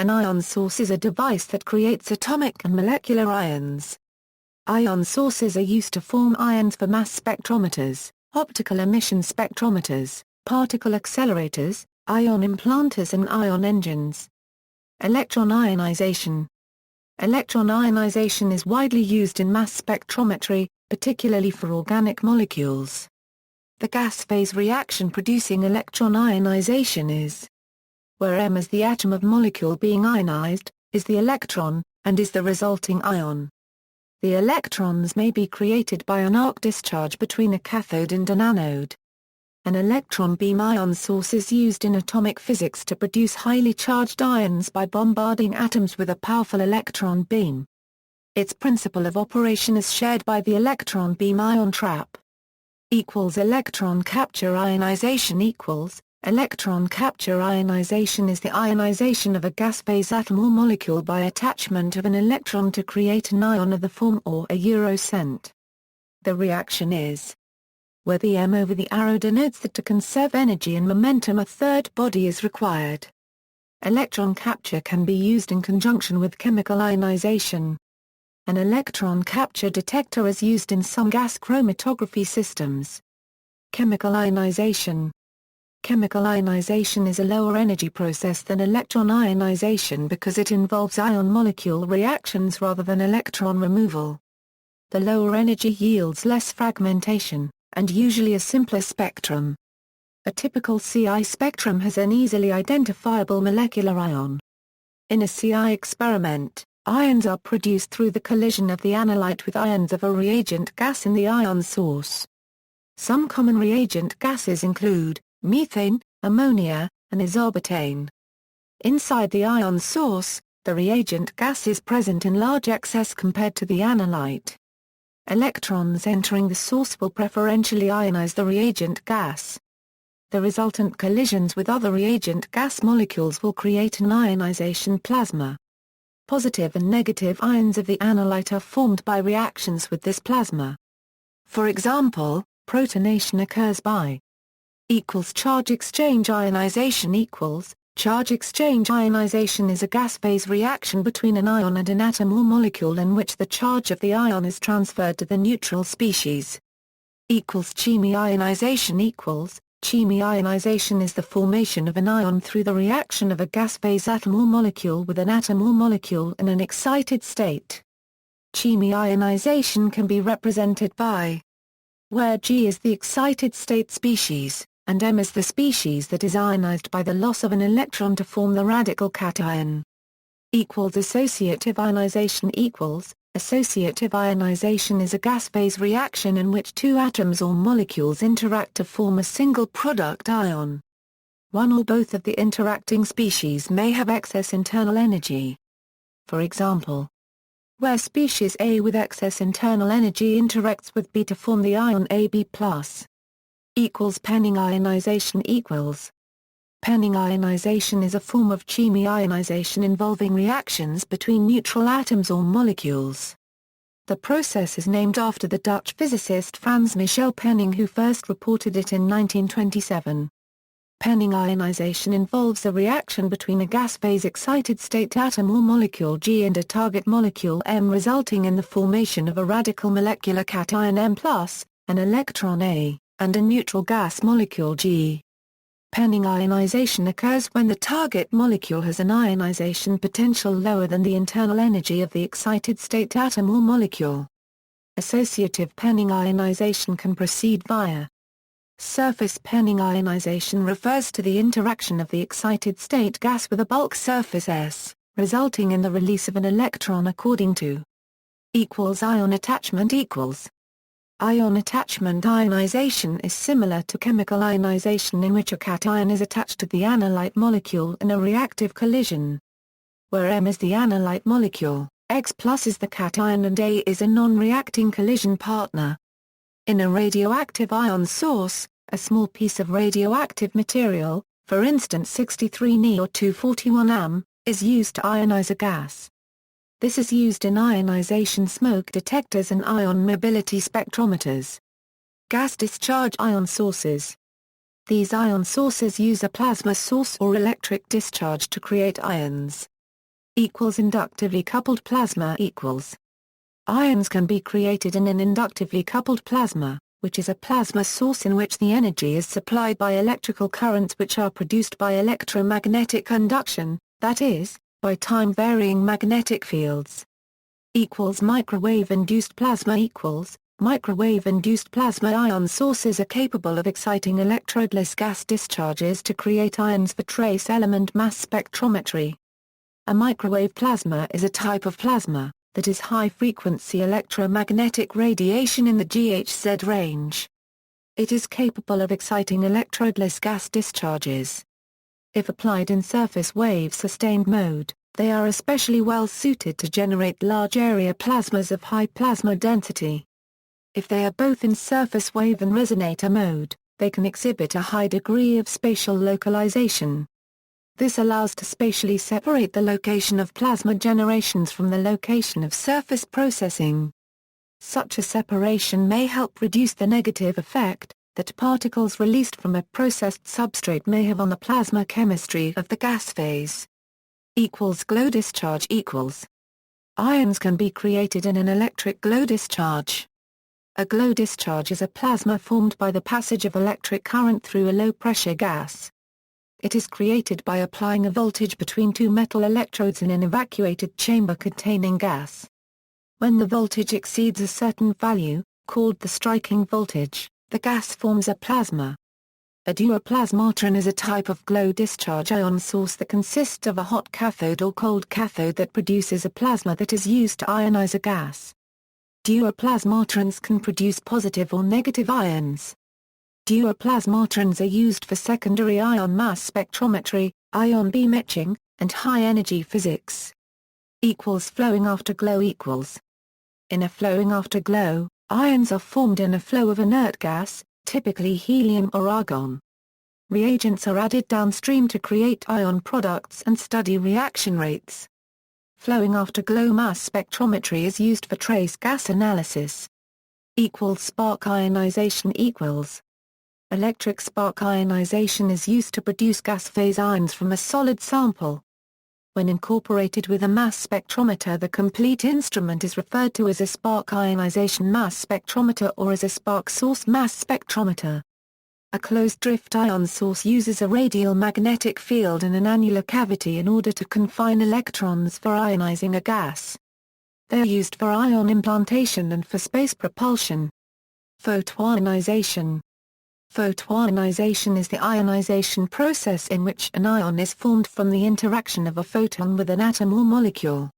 An ion source is a device that creates atomic and molecular ions. Ion sources are used to form ions for mass spectrometers, optical emission spectrometers, particle accelerators, ion implanters and ion engines. Electron ionization. Electron ionization is widely used in mass spectrometry, particularly for organic molecules. The gas phase reaction producing electron ionization is where M is the atom of molecule being ionized, is the electron, and is the resulting ion. The electrons may be created by an arc discharge between a cathode and an anode. An electron beam ion source is used in atomic physics to produce highly charged ions by bombarding atoms with a powerful electron beam. Its principle of operation is shared by the electron beam ion trap. Electron capture ionization equals electron capture ionization is the ionization of a gas phase atom or molecule by attachment of an electron to create an ion of the form or a eurocent. The reaction is where the M over the arrow denotes that to conserve energy and momentum a third body is required. Electron capture can be used in conjunction with chemical ionization. An electron capture detector is used in some gas chromatography systems. Chemical ionization. Chemical ionization is a lower energy process than electron ionization because it involves ion-molecule reactions rather than electron removal. The lower energy yields less fragmentation, and usually a simpler spectrum. A typical CI spectrum has an easily identifiable molecular ion. In a CI experiment, ions are produced through the collision of the analyte with ions of a reagent gas in the ion source. Some common reagent gases include methane, ammonia, and isobutane. Inside the ion source, the reagent gas is present in large excess compared to the analyte. Electrons entering the source will preferentially ionize the reagent gas. The resultant collisions with other reagent gas molecules will create an ionization plasma. Positive and negative ions of the analyte are formed by reactions with this plasma. For example, protonation occurs by charge exchange ionization equals. Charge exchange ionization is a gas phase reaction between an ion and an atom or molecule in which the charge of the ion is transferred to the neutral species. Chimi ionization equals. Chimi ionization is the formation of an ion through the reaction of a gas phase atom or molecule with an atom or molecule in an excited state. Chimi ionization can be represented by where G is the excited state species, and M is the species that is ionized by the loss of an electron to form the radical cation. Associative ionization equals. Associative ionization is a gas phase reaction in which two atoms or molecules interact to form a single product ion. One or both of the interacting species may have excess internal energy. For example, where species A with excess internal energy interacts with B to form the ion Ab+. Penning ionization equals. Penning ionization is a form of chimi ionization involving reactions between neutral atoms or molecules. The process is named after the Dutch physicist Frans Michel Penning who first reported it in 1927. Penning ionization involves a reaction between a gas phase excited state atom or molecule G and a target molecule M resulting in the formation of a radical molecular cation M+, an electron A, and a neutral gas molecule G. Penning ionization occurs when the target molecule has an ionization potential lower than the internal energy of the excited state atom or molecule. Associative penning ionization can proceed via surface penning ionization refers to the interaction of the excited state gas with a bulk surface S, resulting in the release of an electron according to ion attachment equals. Ion attachment ionization is similar to chemical ionization in which a cation is attached to the analyte molecule in a reactive collision. Where M is the analyte molecule, X+ is the cation and A is a non-reacting collision partner. In a radioactive ion source, a small piece of radioactive material, for instance 63 Ni or 241 Am, is used to ionize a gas. This is used in ionization smoke detectors and ion mobility spectrometers. Gas discharge ion sources. These ion sources use a plasma source or electric discharge to create ions. equals inductively coupled plasma equals. Ions can be created in an inductively coupled plasma, which is a plasma source in which the energy is supplied by electrical currents which are produced by electromagnetic induction, that is, by time-varying magnetic fields. Equals microwave-induced plasma equals. Microwave-induced plasma ion sources are capable of exciting electrodeless gas discharges to create ions for trace element mass spectrometry. A microwave plasma is a type of plasma that is high-frequency electromagnetic radiation in the GHz range. It is capable of exciting electrodeless gas discharges. If applied in surface wave-sustained mode, they are especially well suited to generate large-area plasmas of high plasma density. If they are both in surface wave and resonator mode, they can exhibit a high degree of spatial localization. This allows to spatially separate the location of plasma generations from the location of surface processing. Such a separation may help reduce the negative effect that particles released from a processed substrate may have on the plasma chemistry of the gas phase. Glow discharge equals. Ions can be created in an electric glow discharge. A glow discharge is a plasma formed by the passage of electric current through a low-pressure gas. It is created by applying a voltage between two metal electrodes in an evacuated chamber containing gas. When the voltage exceeds a certain value, called the striking voltage, the gas forms a plasma. A duoplasmatron is a type of glow discharge ion source that consists of a hot cathode or cold cathode that produces a plasma that is used to ionize a gas. Duoplasmatrons can produce positive or negative ions. Duoplasmatrons are used for secondary ion mass spectrometry, ion beam etching, and high-energy physics. Flowing afterglow equals. In a flowing afterglow, ions are formed in a flow of inert gas, typically helium or argon. Reagents are added downstream to create ion products and study reaction rates. Flowing afterglow mass spectrometry is used for trace gas analysis. Spark ionization equals. Electric spark ionization is used to produce gas phase ions from a solid sample. When incorporated with a mass spectrometer, the complete instrument is referred to as a spark ionization mass spectrometer or as a spark source mass spectrometer. A closed drift ion source uses a radial magnetic field in an annular cavity in order to confine electrons for ionizing a gas. They are used for ion implantation and for space propulsion. Photoionization. Photoionization is the ionization process in which an ion is formed from the interaction of a photon with an atom or molecule.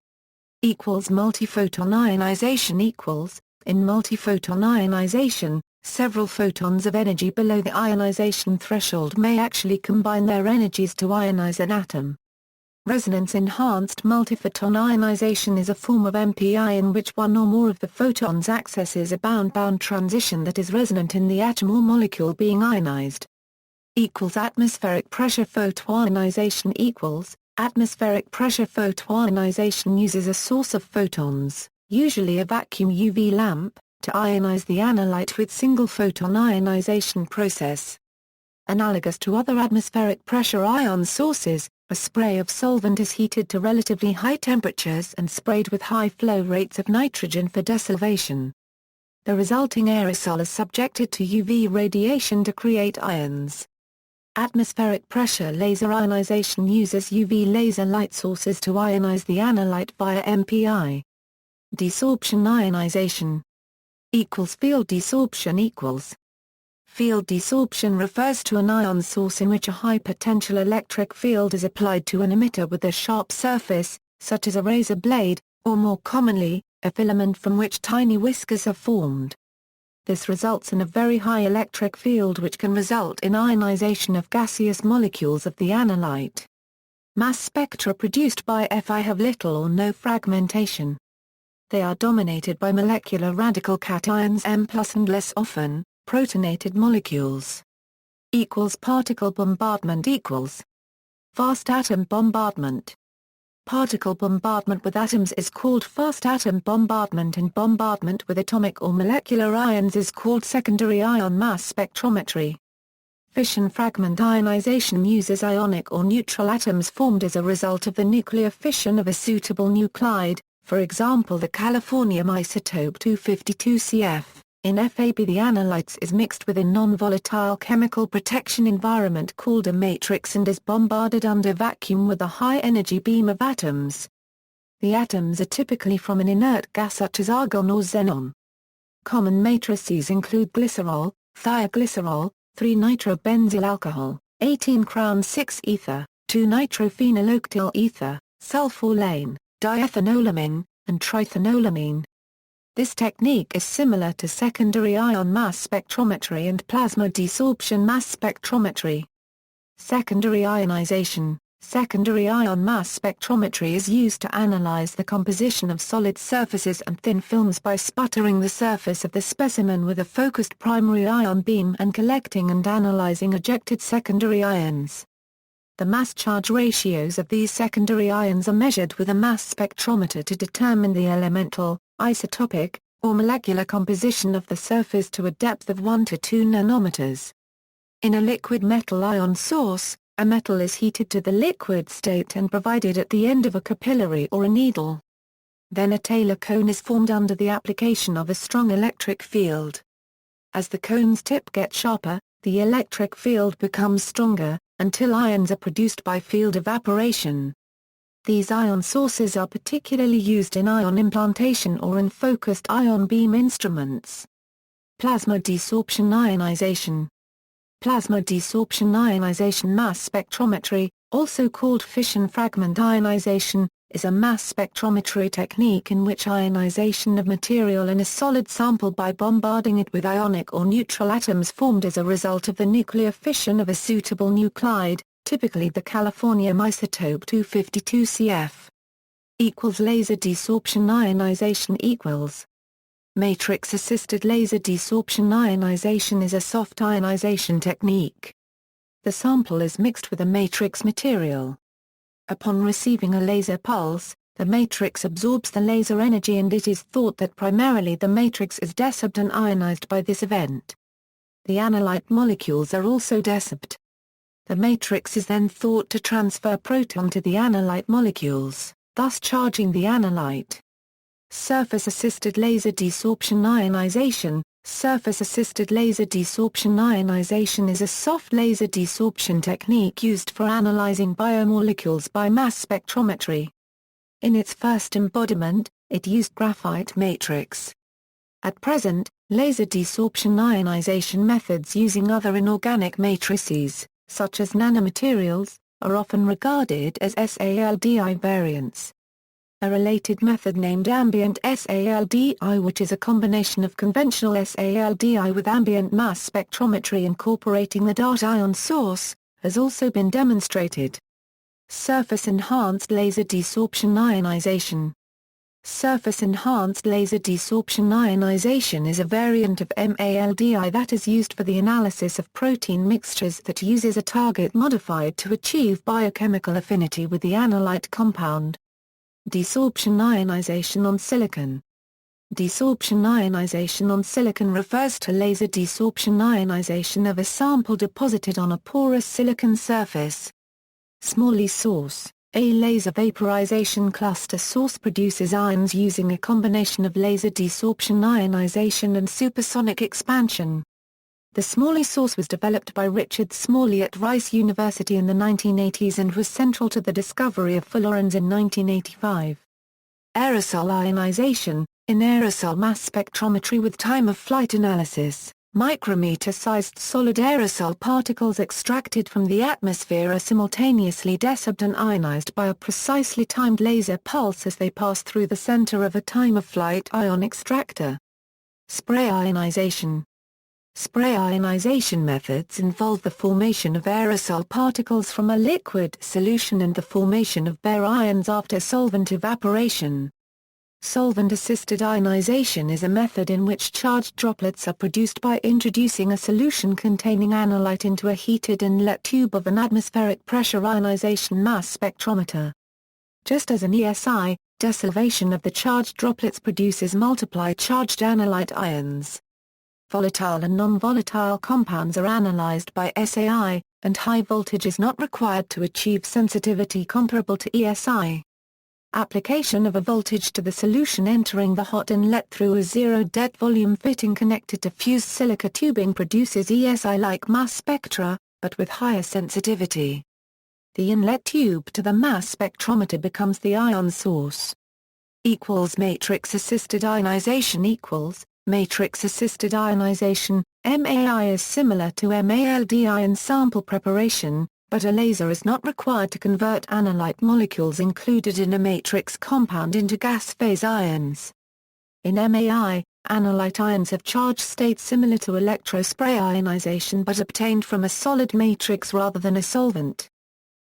Multiphoton ionization equals. In multiphoton ionization, several photons of energy below the ionization threshold may actually combine their energies to ionize an atom. Resonance-enhanced multiphoton ionization is a form of MPI in which one or more of the photons accesses a bound-bound transition that is resonant in the atom or molecule being ionized. Atmospheric pressure photoionization equals. Atmospheric pressure photoionization uses a source of photons, usually a vacuum UV lamp, to ionize the analyte with single-photon ionization process. Analogous to other atmospheric pressure ion sources, a spray of solvent is heated to relatively high temperatures and sprayed with high flow rates of nitrogen for desolvation. The resulting aerosol is subjected to UV radiation to create ions. Atmospheric pressure laser ionization uses UV laser light sources to ionize the analyte via MPI. Desorption ionization field desorption equals. Field desorption refers to an ion source in which a high potential electric field is applied to an emitter with a sharp surface, such as a razor blade, or more commonly, a filament from which tiny whiskers are formed. This results in a very high electric field which can result in ionization of gaseous molecules of the analyte. Mass spectra produced by Fi have little or no fragmentation. They are dominated by molecular radical cations M+ and less often, protonated molecules. Particle bombardment equals. Fast atom bombardment. Particle bombardment with atoms is called fast atom bombardment, and bombardment with atomic or molecular ions is called secondary ion mass spectrometry. Fission fragment ionization uses ionic or neutral atoms formed as a result of the nuclear fission of a suitable nuclide, for example the californium isotope 252Cf. In FAB the analytes is mixed with a non-volatile chemical protection environment called a matrix and is bombarded under vacuum with a high-energy beam of atoms. The atoms are typically from an inert gas such as argon or xenon. Common matrices include glycerol, thioglycerol, 3-nitrobenzyl alcohol, 18-crown-6-ether, 2-nitrophenyloctyl ether, sulforlane, diethanolamine, and trithanolamine. This technique is similar to secondary ion mass spectrometry and plasma desorption mass spectrometry. Secondary ionization. Secondary ion mass spectrometry is used to analyze the composition of solid surfaces and thin films by sputtering the surface of the specimen with a focused primary ion beam and collecting and analyzing ejected secondary ions. The mass-charge ratios of these secondary ions are measured with a mass spectrometer to determine the elemental, isotopic, or molecular composition of the surface to a depth of 1 to 2 nanometers. In a liquid metal ion source, a metal is heated to the liquid state and provided at the end of a capillary or a needle. Then a Taylor cone is formed under the application of a strong electric field. As the cone's tip gets sharper, the electric field becomes stronger, until ions are produced by field evaporation. These ion sources are particularly used in ion implantation or in focused ion beam instruments. Plasma desorption ionization. Plasma desorption ionization mass spectrometry, also called fission fragment ionization, is a mass spectrometry technique in which ionization of material in a solid sample by bombarding it with ionic or neutral atoms formed as a result of the nuclear fission of a suitable nuclide, typically the californium isotope 252Cf. Laser desorption ionization equals. Matrix-assisted laser desorption ionization is a soft ionization technique. The sample is mixed with a matrix material. Upon receiving a laser pulse, the matrix absorbs the laser energy and it is thought that primarily the matrix is desorbed and ionized by this event. The analyte molecules are also desorbed. The matrix is then thought to transfer proton to the analyte molecules, thus charging the analyte. Surface-assisted laser desorption ionization. Surface-assisted laser desorption ionization is a soft laser desorption technique used for analyzing biomolecules by mass spectrometry. In its first embodiment, it used graphite matrix. At present, laser desorption ionization methods using other inorganic matrices, such as nanomaterials, are often regarded as SALDI variants. A related method named ambient SALDI, which is a combination of conventional SALDI with ambient mass spectrometry incorporating the DART ion source, has also been demonstrated. Surface-enhanced laser desorption ionization. Surface-enhanced laser desorption ionization is a variant of MALDI that is used for the analysis of protein mixtures that uses a target modified to achieve biochemical affinity with the analyte compound. Desorption ionization on silicon. Desorption ionization on silicon refers to laser desorption ionization of a sample deposited on a porous silicon surface. Small source. A laser vaporization cluster source produces ions using a combination of laser desorption ionization and supersonic expansion. The Smalley source was developed by Richard Smalley at Rice University in the 1980s and was central to the discovery of fullerenes in 1985. Aerosol ionization. In aerosol mass spectrometry with time-of-flight analysis, micrometer-sized solid aerosol particles extracted from the atmosphere are simultaneously desorbed and ionized by a precisely timed laser pulse as they pass through the center of a time-of-flight ion extractor. Spray ionization. Spray ionization methods involve the formation of aerosol particles from a liquid solution and the formation of bare ions after solvent evaporation. Solvent-assisted ionization is a method in which charged droplets are produced by introducing a solution containing analyte into a heated inlet tube of an atmospheric pressure ionization mass spectrometer. Just as an ESI, desolvation of the charged droplets produces multiply charged analyte ions. Volatile and non-volatile compounds are analyzed by SAI, and high voltage is not required to achieve sensitivity comparable to ESI. Application of a voltage to the solution entering the hot inlet through a zero-dead volume fitting connected to fused silica tubing produces ESI-like mass spectra, but with higher sensitivity. The inlet tube to the mass spectrometer becomes the ion source. Matrix-assisted ionization Matrix-assisted ionization, MAI, is similar to MALD ion sample preparation, but a laser is not required to convert analyte molecules included in a matrix compound into gas phase ions. In MAI, analyte ions have charge states similar to electrospray ionization but obtained from a solid matrix rather than a solvent.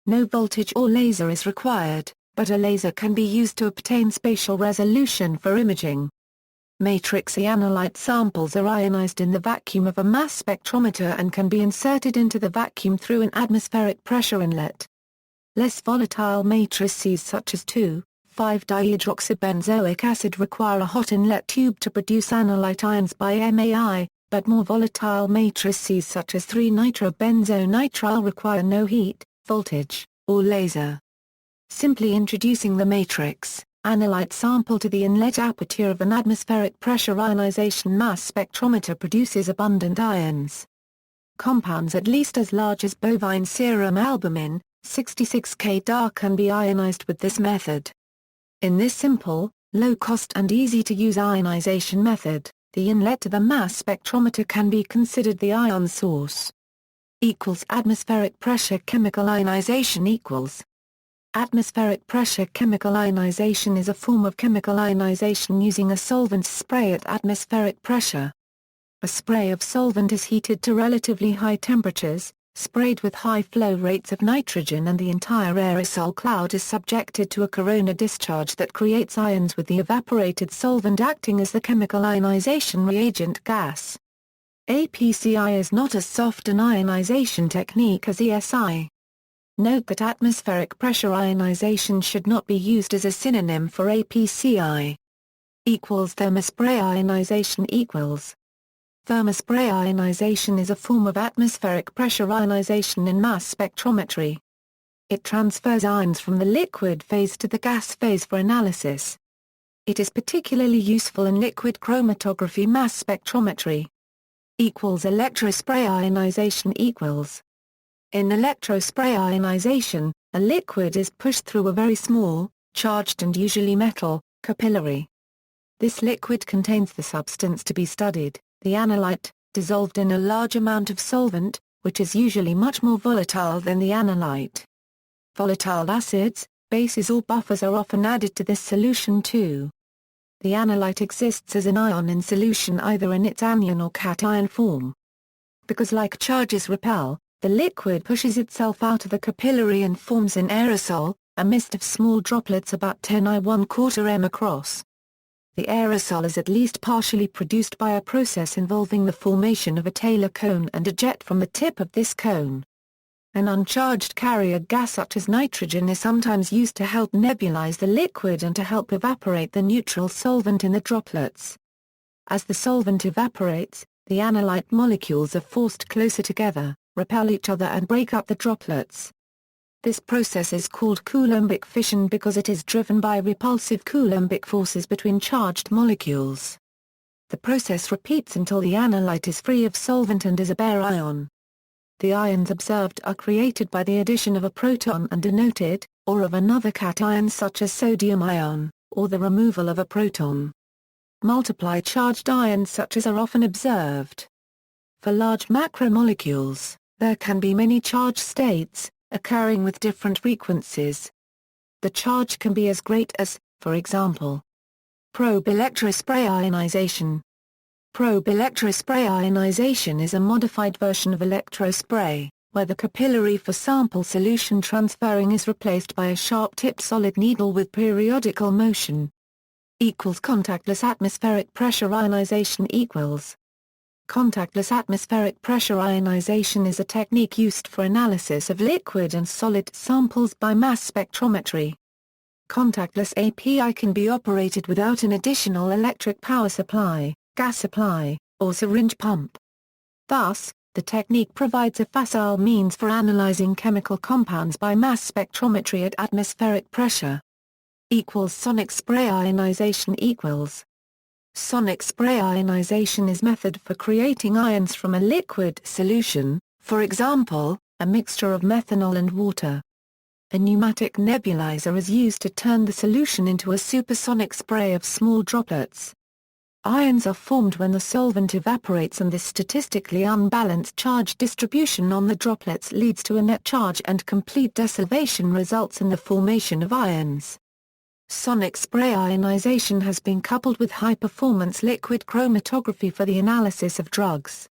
No voltage or laser is required, but a laser can be used to obtain spatial resolution for imaging. Matrix analyte samples are ionized in the vacuum of a mass spectrometer and can be inserted into the vacuum through an atmospheric pressure inlet. Less volatile matrices such as 2,5-dihydroxybenzoic acid require a hot inlet tube to produce analyte ions by MAI, but more volatile matrices such as 3-nitrobenzonitrile require no heat, voltage, or laser. Simply introducing the matrix analyte sample to the inlet aperture of an atmospheric pressure ionization mass spectrometer produces abundant ions. Compounds at least as large as bovine serum albumin, 66K-DAR, can be ionized with this method. In this simple, low-cost and easy-to-use ionization method, the inlet to the mass spectrometer can be considered the ion source. Atmospheric pressure chemical ionization Atmospheric pressure chemical ionization is a form of chemical ionization using a solvent spray at atmospheric pressure. A spray of solvent is heated to relatively high temperatures, sprayed with high flow rates of nitrogen, and the entire aerosol cloud is subjected to a corona discharge that creates ions with the evaporated solvent acting as the chemical ionization reagent gas. APCI is not as soft an ionization technique as ESI. Note that atmospheric pressure ionization should not be used as a synonym for APCI. Thermospray ionization Thermospray ionization is a form of atmospheric pressure ionization in mass spectrometry. It transfers ions from the liquid phase to the gas phase for analysis. It is particularly useful in liquid chromatography mass spectrometry. Electrospray ionization In electrospray ionization, a liquid is pushed through a very small, charged and usually metal, capillary. This liquid contains the substance to be studied, the analyte, dissolved in a large amount of solvent, which is usually much more volatile than the analyte. Volatile acids, bases or buffers are often added to this solution too. The analyte exists as an ion in solution either in its anion or cation form. Because like charges repel, the liquid pushes itself out of the capillary and forms an aerosol, a mist of small droplets about 10 I1/4 m across. The aerosol is at least partially produced by a process involving the formation of a Taylor cone and a jet from the tip of this cone. An uncharged carrier gas such as nitrogen is sometimes used to help nebulize the liquid and to help evaporate the neutral solvent in the droplets. As the solvent evaporates, the analyte molecules are forced closer together, repel each other and break up the droplets. This process is called Coulombic fission because it is driven by repulsive Coulombic forces between charged molecules. The process repeats until the analyte is free of solvent and is a bare ion. The ions observed are created by the addition of a proton and denoted, or of another cation such as sodium ion, or the removal of a proton. Multiply charged ions such as are often observed. For large macromolecules, there can be many charge states, occurring with different frequencies. The charge can be as great as, for example, probe electrospray ionization. Probe electrospray ionization is a modified version of electrospray, where the capillary for sample solution transferring is replaced by a sharp-tipped solid needle with periodical motion. Contactless atmospheric pressure ionization Contactless atmospheric pressure ionization is a technique used for analysis of liquid and solid samples by mass spectrometry. Contactless API can be operated without an additional electric power supply, gas supply, or syringe pump. Thus, the technique provides a facile means for analyzing chemical compounds by mass spectrometry at atmospheric pressure. Sonic spray ionization equals. Sonic spray ionization is method for creating ions from a liquid solution, for example, a mixture of methanol and water. A pneumatic nebulizer is used to turn the solution into a supersonic spray of small droplets. Ions are formed when the solvent evaporates and this statistically unbalanced charge distribution on the droplets leads to a net charge, and complete desolvation results in the formation of ions. Sonic spray ionization has been coupled with high-performance liquid chromatography for the analysis of drugs.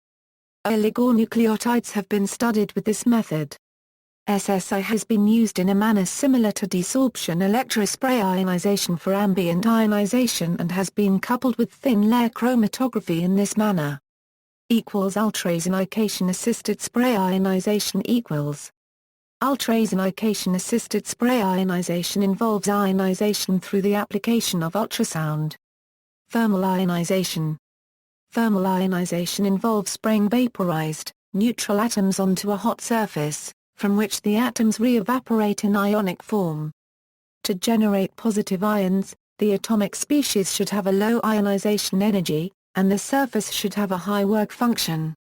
Oligonucleotides have been studied with this method. SSI has been used in a manner similar to desorption electrospray ionization for ambient ionization and has been coupled with thin-layer chromatography in this manner. Ultrasonication-assisted spray ionization equals. Ultrasonication-assisted spray ionization involves ionization through the application of ultrasound. Thermal ionization. Thermal ionization involves spraying vaporized, neutral atoms onto a hot surface, from which the atoms re-evaporate in ionic form. To generate positive ions, the atomic species should have a low ionization energy, and the surface should have a high work function.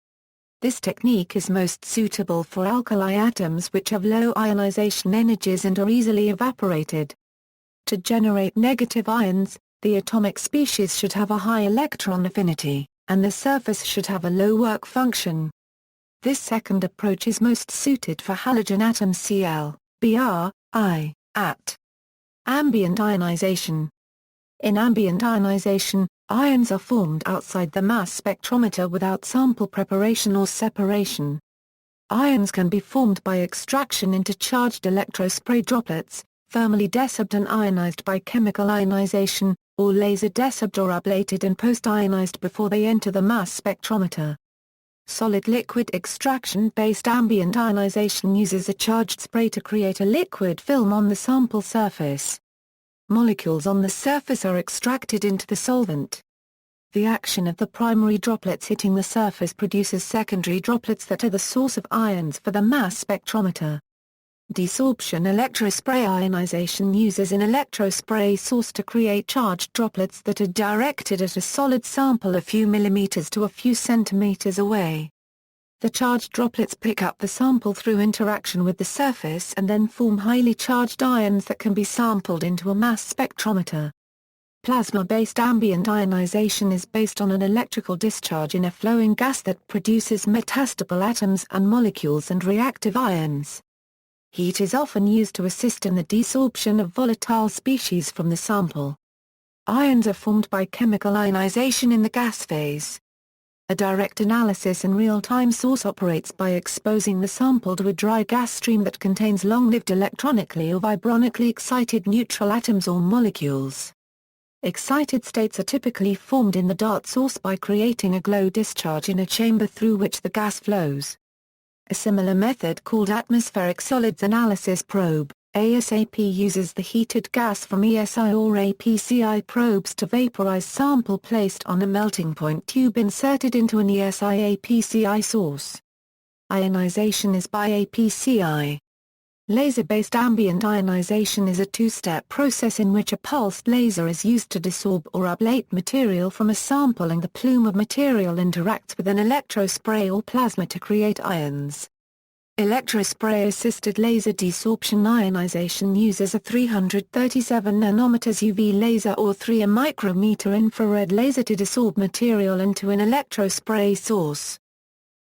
This technique is most suitable for alkali atoms which have low ionization energies and are easily evaporated. To generate negative ions, the atomic species should have a high electron affinity, and the surface should have a low work function. This second approach is most suited for halogen atoms Cl, Br, I, at ambient ionization. In ambient ionization, ions are formed outside the mass spectrometer without sample preparation or separation. Ions can be formed by extraction into charged electrospray droplets, thermally desorbed and ionized by chemical ionization, or laser desorbed or ablated and post-ionized before they enter the mass spectrometer. Solid-liquid extraction-based ambient ionization uses a charged spray to create a liquid film on the sample surface. Molecules on the surface are extracted into the solvent. The action of the primary droplets hitting the surface produces secondary droplets that are the source of ions for the mass spectrometer. Desorption electrospray ionization uses an electrospray source to create charged droplets that are directed at a solid sample a few millimeters to a few centimeters away. The charged droplets pick up the sample through interaction with the surface and then form highly charged ions that can be sampled into a mass spectrometer. Plasma-based ambient ionization is based on an electrical discharge in a flowing gas that produces metastable atoms and molecules and reactive ions. Heat is often used to assist in the desorption of volatile species from the sample. Ions are formed by chemical ionization in the gas phase. A direct analysis in real-time source operates by exposing the sample to a dry gas stream that contains long-lived electronically or vibronically excited neutral atoms or molecules. Excited states are typically formed in the dart source by creating a glow discharge in a chamber through which the gas flows. A similar method called atmospheric solids analysis probe, ASAP, uses the heated gas from ESI or APCI probes to vaporize sample placed on a melting point tube inserted into an ESI APCI source. Ionization is by APCI. Laser-based ambient ionization is a two-step process in which a pulsed laser is used to desorb or ablate material from a sample, and the plume of material interacts with an electrospray or plasma to create ions. Electrospray-assisted laser desorption ionization uses a 337 nanometers UV laser or 3 micrometer infrared laser to desorb material into an electrospray source.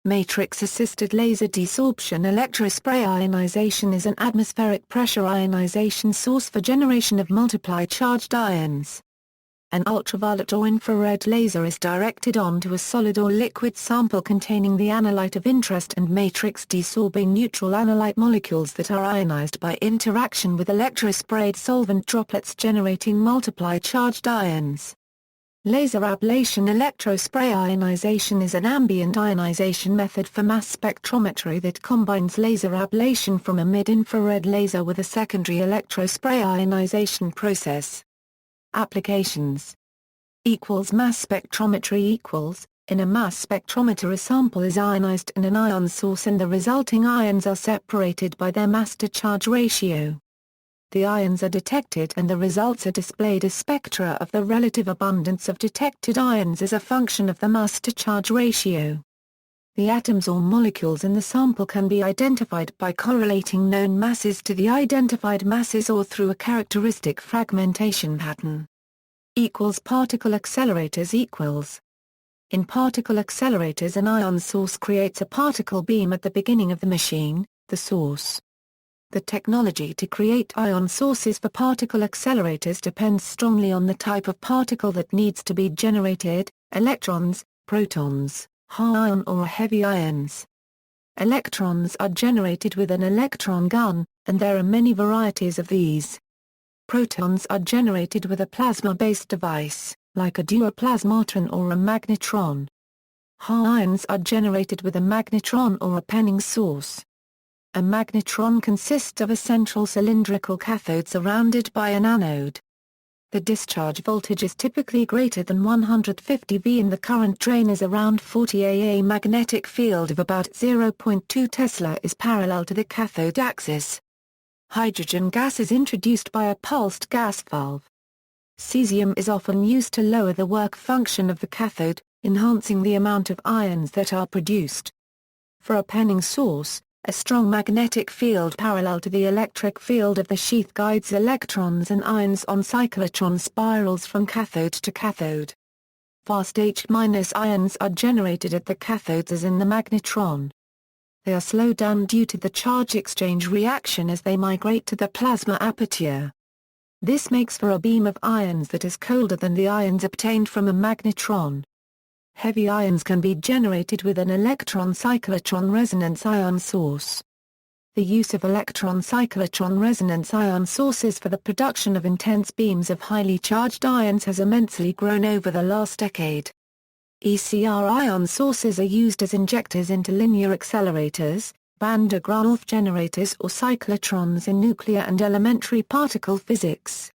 Matrix-assisted laser desorption electrospray ionization is an atmospheric pressure ionization source for generation of multiply charged ions. An ultraviolet or infrared laser is directed onto a solid or liquid sample containing the analyte of interest and matrix desorbing neutral analyte molecules that are ionized by interaction with electrosprayed solvent droplets generating multiply charged ions. Laser ablation electrospray ionization is an ambient ionization method for mass spectrometry that combines laser ablation from a mid-infrared laser with a secondary electrospray ionization process. Applications. Mass spectrometry In a mass spectrometer, a sample is ionized in an ion source and the resulting ions are separated by their mass-to-charge ratio. The ions are detected and the results are displayed as spectra of the relative abundance of detected ions as a function of the mass-to-charge ratio. The atoms or molecules in the sample can be identified by correlating known masses to the identified masses or through a characteristic fragmentation pattern. Particle accelerators . In particle accelerators, an ion source creates a particle beam at the beginning of the machine, the source. The technology to create ion sources for particle accelerators depends strongly on the type of particle that needs to be generated: electrons, protons, high ion or heavy ions. Electrons are generated with an electron gun, and there are many varieties of these. Protons are generated with a plasma-based device, like a duoplasmatron or a magnetron. High ions are generated with a magnetron or a penning source. A magnetron consists of a central cylindrical cathode surrounded by an anode. The discharge voltage is typically greater than 150 V and the current drain is around 40 A. A magnetic field of about 0.2 Tesla is parallel to the cathode axis. Hydrogen gas is introduced by a pulsed gas valve. Cesium is often used to lower the work function of the cathode, enhancing the amount of ions that are produced. For a penning source, a strong magnetic field parallel to the electric field of the sheath guides electrons and ions on cyclotron spirals from cathode to cathode. Fast H- ions are generated at the cathodes as in the magnetron. They are slowed down due to the charge exchange reaction as they migrate to the plasma aperture. This makes for a beam of ions that is colder than the ions obtained from a magnetron. Heavy ions can be generated with an electron cyclotron resonance ion source. The use of electron cyclotron resonance ion sources for the production of intense beams of highly charged ions has immensely grown over the last decade. ECR ion sources are used as injectors into linear accelerators, Van de Graaff generators or cyclotrons in nuclear and elementary particle physics.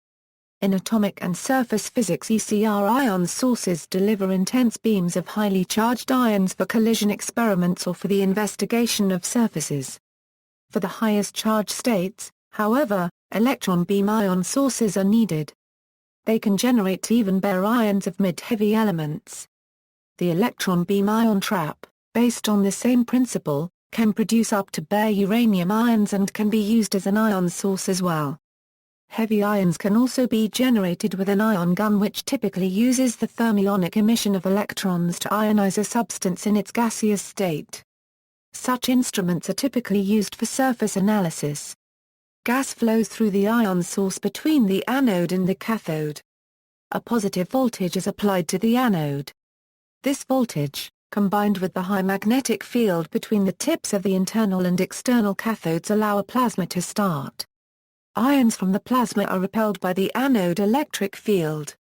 In atomic and surface physics, ECR ion sources deliver intense beams of highly charged ions for collision experiments or for the investigation of surfaces. For the highest charge states, however, electron beam ion sources are needed. They can generate even bare ions of mid-heavy elements. The electron beam ion trap, based on the same principle, can produce up to bare uranium ions and can be used as an ion source as well. Heavy ions can also be generated with an ion gun, which typically uses the thermionic emission of electrons to ionize a substance in its gaseous state. Such instruments are typically used for surface analysis. Gas flows through the ion source between the anode and the cathode. A positive voltage is applied to the anode. This voltage, combined with the high magnetic field between the tips of the internal and external cathodes, allow a plasma to start. Ions from the plasma are repelled by the anode electric field.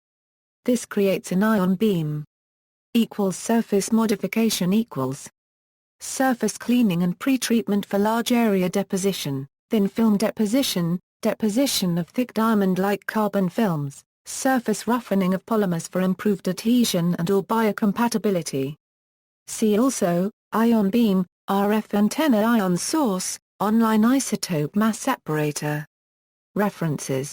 This creates an ion beam. Surface modification surface cleaning and pretreatment for large area deposition, thin film deposition, deposition of thick diamond-like carbon films, surface roughening of polymers for improved adhesion and/or biocompatibility. See also, ion beam, RF antenna ion source, online isotope mass separator. References